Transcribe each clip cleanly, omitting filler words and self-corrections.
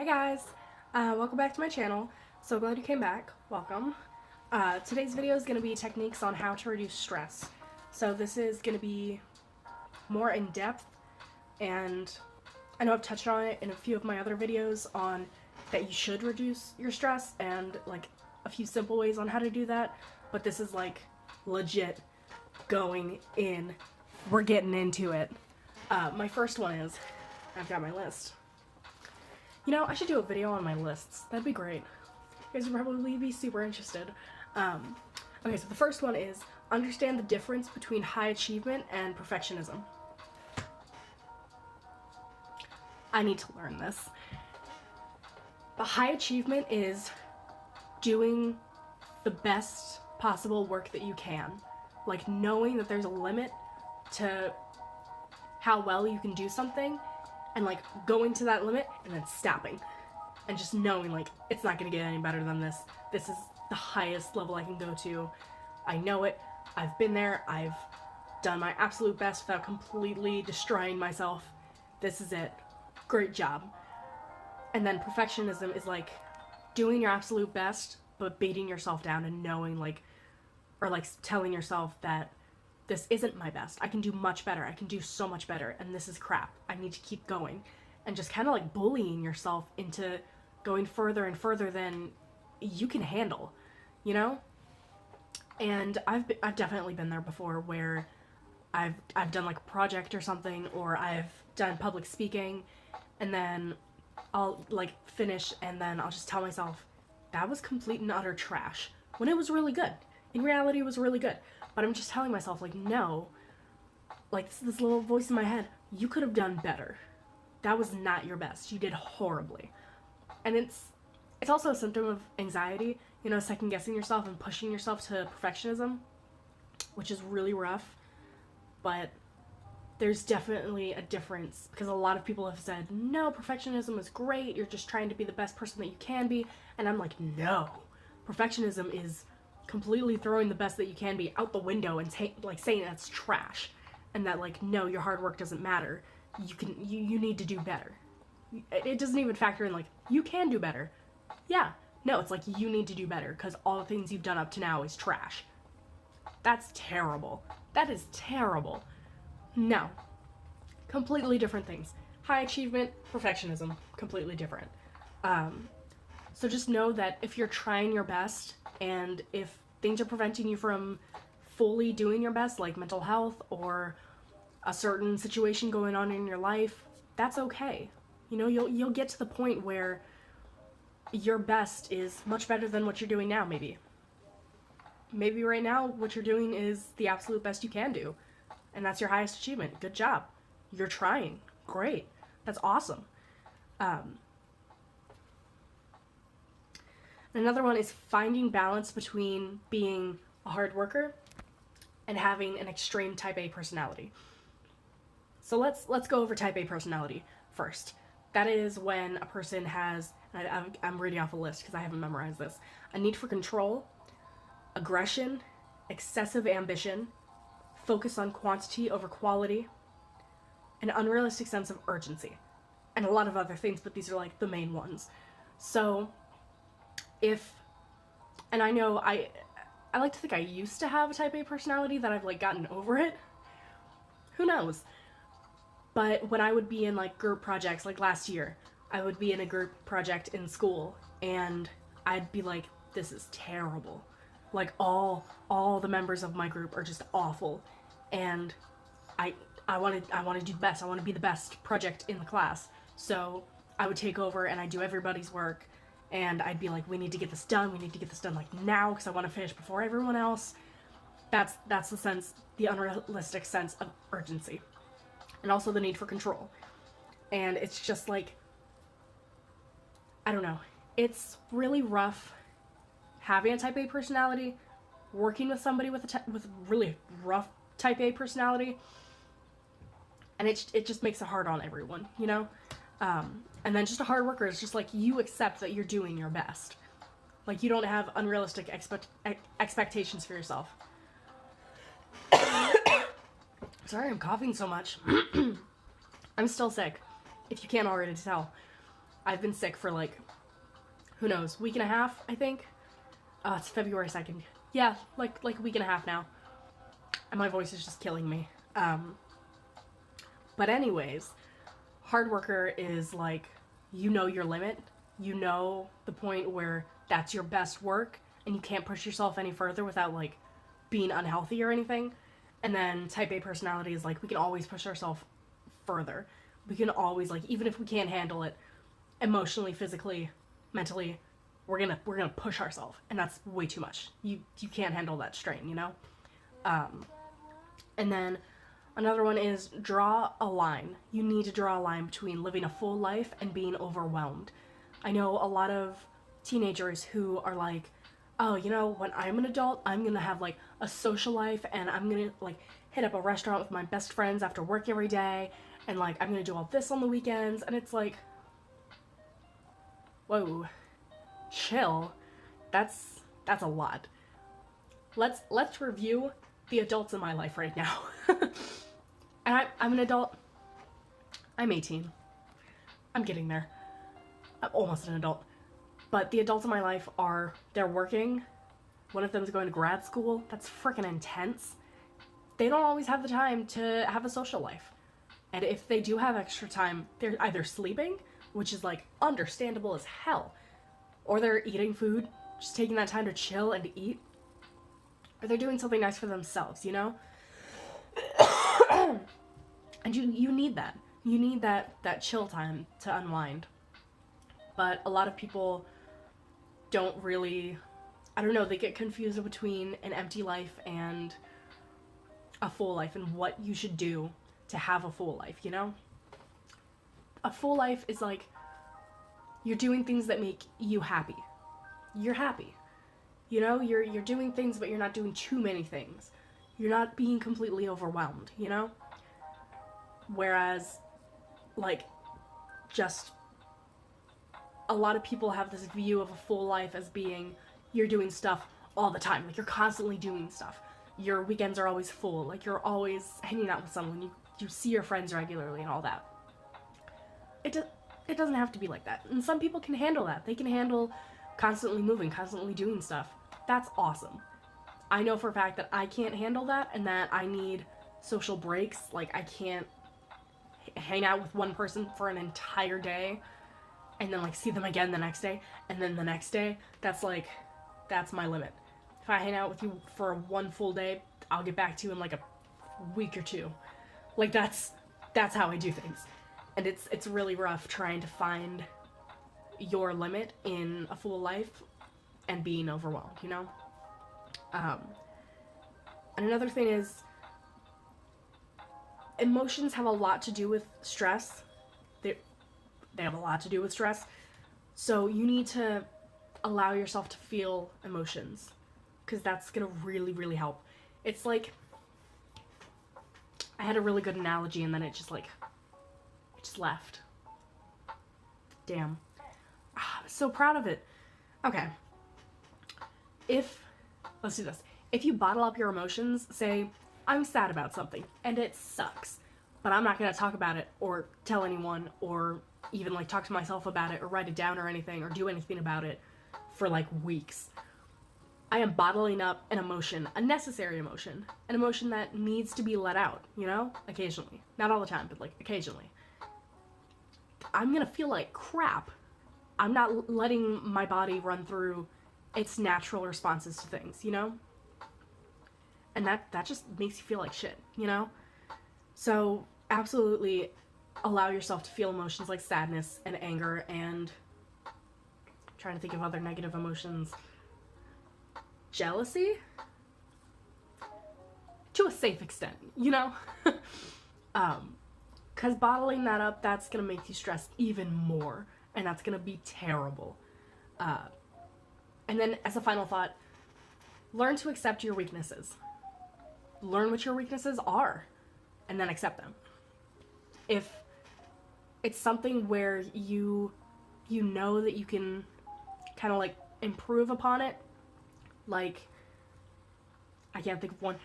Hi guys, welcome back to my channel. So glad you came back. Welcome. Today's video is going to be techniques on how to reduce stress. So this is going to be more in depth, and I know I've touched on it in a few of my other videos on that you should reduce your stress and like a few simple ways on how to do that, but this is like legit going in. We're getting into it. My first one is, I've got my list. You know, I should do a video on my lists. That'd be great. You guys would probably be super interested. Okay, so the first one is understand the difference between high achievement and perfectionism. I need to learn this. But high achievement is doing the best possible work that you can. Like knowing that there's a limit to how well you can do something, and like going to that limit and then stopping and just knowing like it's not gonna get any better than this. This is the highest level I can go to. I know it. I've been there. I've done my absolute best without completely destroying myself. This is it. Great job. And then perfectionism is like doing your absolute best but beating yourself down and knowing like, or like telling yourself that this isn't my best. I can do much better. I can do so much better, and this is crap. I need to keep going. And just kind of like bullying yourself into going further and further than you can handle, you know? And I've definitely been there before where I've done like a project or something, or I've done public speaking, and then I'll like finish and then I'll just tell myself that was complete and utter trash when it was really good. In reality, it was really good. But I'm just telling myself, like, no, like, this little voice in my head, you could have done better. That was not your best. You did horribly. And it's also a symptom of anxiety, you know, second-guessing yourself and pushing yourself to perfectionism, which is really rough. But there's definitely a difference, because a lot of people have said, no, perfectionism is great, you're just trying to be the best person that you can be. And I'm like, no, perfectionism is completely throwing the best that you can be out the window and like saying that's trash, and that like, no, your hard work doesn't matter. You need to do better. It doesn't even factor in like you can do better. Yeah, no, it's like you need to do better because all the things you've done up to now is trash. That's terrible. That is terrible. No, completely different things. High achievement, perfectionism, completely different. So just know that if you're trying your best and if things are preventing you from fully doing your best, like mental health or a certain situation going on in your life, that's okay. You know, you'll get to the point where your best is much better than what you're doing now, maybe. Maybe right now what you're doing is the absolute best you can do, and that's your highest achievement. Good job. You're trying. Great. That's awesome. Another one is finding balance between being a hard worker and having an extreme type A personality. So let's go over type A personality first. That is when a person has, I'm reading off a list because I haven't memorized this, a need for control, aggression, excessive ambition, focus on quantity over quality, an unrealistic sense of urgency, and a lot of other things, but these are like the main ones. So and I know I like to think I used to have a type A personality, that I've like gotten over it. Who knows? But when I would be in like group projects, like last year, I would be in a group project in school and I'd be like, this is terrible. Like all the members of my group are just awful, and I want to do best. I want to be the best project in the class. So I would take over and I'd do everybody's work. And I'd be like, we need to get this done. We need to get this done like now because I want to finish before everyone else. That's the sense, the unrealistic sense of urgency. And also the need for control. And it's just like, I don't know. It's really rough having a type A personality, working with somebody with with really rough type A personality. And it just makes it hard on everyone, you know? And then just a hard worker is just like, you accept that you're doing your best. Like, you don't have unrealistic expectations for yourself. Sorry, I'm coughing so much. I'm still sick, if you can't already tell. I've been sick for like, who knows, week and a half, I think. It's February 2nd. Yeah, like a week and a half now. And my voice is just killing me. But anyways, hard worker is like, you know your limit. You know the point where that's your best work and you can't push yourself any further without like being unhealthy or anything. And then type A personality is like, we can always push ourselves further. We can always, like, even if we can't handle it emotionally, physically, mentally, we're gonna push ourselves, and that's way too much. You can't handle that strain, you know? And then another one is draw a line. You need to draw a line between living a full life and being overwhelmed. I know a lot of teenagers who are like, oh, you know, when I'm an adult, I'm gonna have like a social life, and I'm gonna like hit up a restaurant with my best friends after work every day, and like I'm gonna do all this on the weekends. And it's like, whoa, chill. That's a lot. Let's review the adults in my life right now. And I'm an adult. I'm 18. I'm getting there. I'm almost an adult. But the adults in my life they're working. One of them is going to grad school. That's freaking intense. They don't always have the time to have a social life. And if they do have extra time, they're either sleeping, which is like understandable as hell, or they're eating food, just taking that time to chill and to eat, or they're doing something nice for themselves, you know? And you need that. You need that chill time to unwind. But a lot of people don't really, I don't know, they get confused between an empty life and a full life and what you should do to have a full life, you know? A full life is like, you're doing things that make you happy. You're happy. You know, you're doing things, but you're not doing too many things. You're not being completely overwhelmed, you know? Whereas, like, just a lot of people have this view of a full life as being, you're doing stuff all the time. Like, you're constantly doing stuff. Your weekends are always full. Like, you're always hanging out with someone. You see your friends regularly and all that. It doesn't have to be like that. And some people can handle that. They can handle constantly moving, constantly doing stuff. That's awesome. I know for a fact that I can't handle that, and that I need social breaks. Like, I can't hang out with one person for an entire day and then like see them again the next day and then the next day. That's my limit. If I hang out with you for one full day, I'll get back to you in like a week or two. Like, that's how I do things. And it's really rough trying to find your limit in a full life and being overwhelmed, you know? And another thing is, emotions have a lot to do with stress. They have a lot to do with stress. So you need to allow yourself to feel emotions, because that's going to really, really help. It's like, I had a really good analogy and then it just left. Damn. I'm so proud of it. Okay. Let's do this. If you bottle up your emotions, say, I'm sad about something, and it sucks, but I'm not going to talk about it or tell anyone or even like talk to myself about it or write it down or anything or do anything about it for like weeks. I am bottling up an emotion, a necessary emotion, an emotion that needs to be let out, you know, occasionally. Not all the time, but like occasionally. I'm going to feel like crap. I'm not letting my body run through its natural responses to things, you know? And that just makes you feel like shit, you know? So absolutely allow yourself to feel emotions like sadness and anger and I'm trying to think of other negative emotions. Jealousy? To a safe extent, you know? 'Cause bottling that up, that's gonna make you stress even more. And that's gonna be terrible. And then as a final thought, learn to accept your weaknesses. Learn what your weaknesses are, and then accept them. If it's something where you know that you can kind of like improve upon it, like, I can't think of one,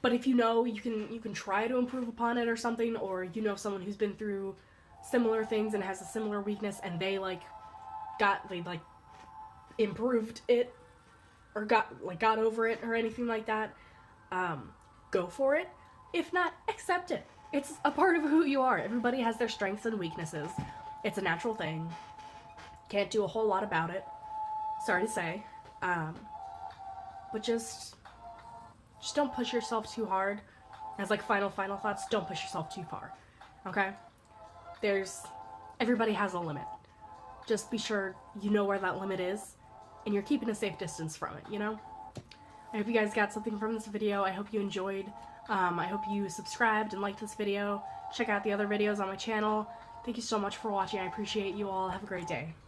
but if you know you can try to improve upon it or something, or you know someone who's been through similar things and has a similar weakness, and they improved it or got over it or anything like that, go for it. If not, accept it. It's a part of who you are. Everybody has their strengths and weaknesses. It's a natural thing. Can't do a whole lot about it. Sorry to say. But just don't push yourself too hard. As final thoughts, don't push yourself too far. Okay? Everybody has a limit. Just be sure you know where that limit is, and you're keeping a safe distance from it, you know? I hope you guys got something from this video. I hope you enjoyed. I hope you subscribed and liked this video. Check out the other videos on my channel. Thank you so much for watching. I appreciate you all. Have a great day.